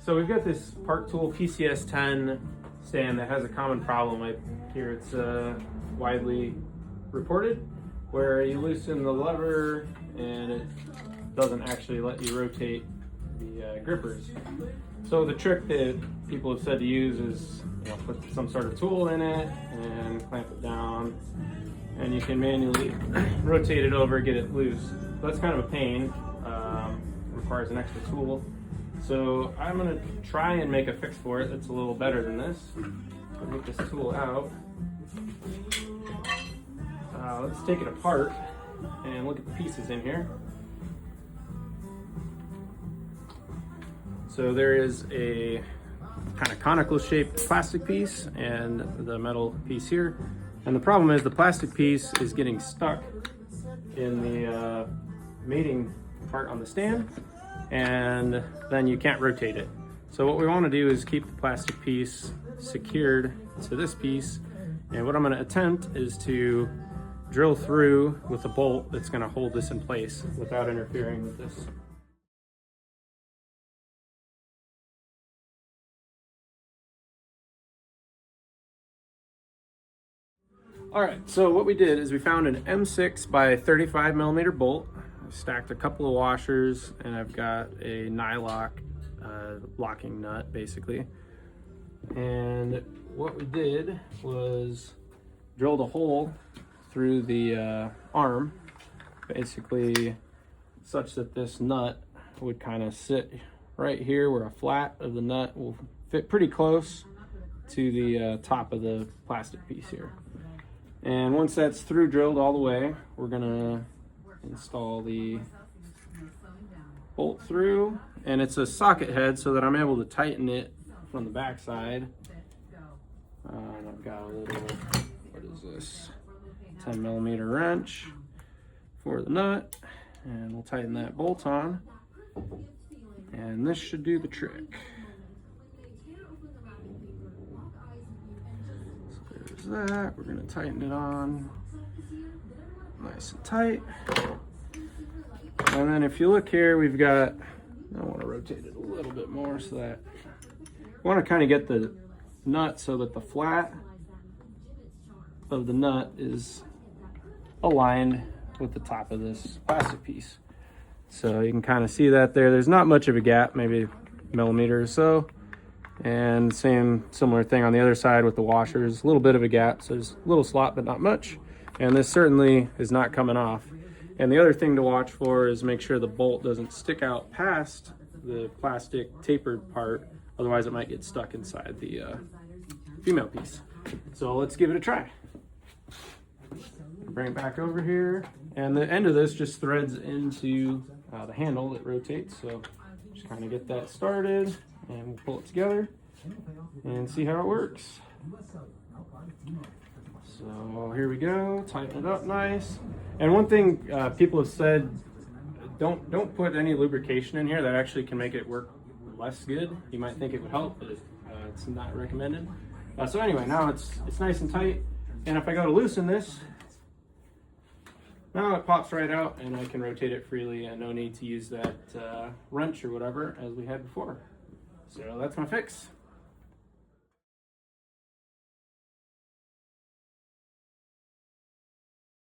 So we've got this Park Tool PCS-10 stand that has a common problem. I hear it's widely reported, where you loosen the lever and it doesn't actually let you rotate the grippers. So the trick that people have said to use is, put some sort of tool in it and clamp it down, and you can manually rotate it over, get it loose. That's kind of a pain. Requires an extra tool. So I'm going to try and make a fix for it that's a little better than this. I'll get this tool out. Let's take it apart and look at the pieces in here. So there is a kind of conical shaped plastic piece and the metal piece here. And the problem is the plastic piece is getting stuck in the mating part on the stand, and then you can't rotate it. So what we want to do is keep the plastic piece secured to this piece, and what I'm going to attempt is to drill through with a bolt that's going to hold this in place without interfering with this. All right, so what we did is we found an M6 by 35 millimeter bolt. I stacked a couple of washers, and I've got a nylock locking nut basically. And what we did was drilled a hole through the arm, basically such that this nut would kind of sit right here where a flat of the nut will fit pretty close to the top of the plastic piece here. And once that's through drilled all the way, we're gonna install the bolt through, and it's a socket head so that I'm able to tighten it from the back side. And I've got a little, what is this, 10 millimeter wrench for the nut, and we'll tighten that bolt on, and this should do the trick. That we're going to tighten it on nice and tight, and then if you look here, we've got, I want to rotate it a little bit more so that I want to kind of get the nut so that the flat of the nut is aligned with the top of this plastic piece. So you can kind of see that there's not much of a gap, maybe a millimeter or so. And similar thing on the other side with the washers, a little bit of a gap, so there's a little slot but not much, and this certainly is not coming off. And the other thing to watch for is make sure the bolt doesn't stick out past the plastic tapered part, otherwise it might get stuck inside the female piece. So let's give it a try. Bring it back over here, and the end of this just threads into the handle that rotates, so just kind of get that started, and we'll pull it together and see how it works. So here we go, tighten it up nice. And one thing people have said, don't put any lubrication in here. That actually can make it work less good. You might think it would help, but it's not recommended. So anyway, now it's nice and tight, and if I go to loosen this, now it pops right out and I can rotate it freely, and no need to use that wrench or whatever as we had before. So that's my fix.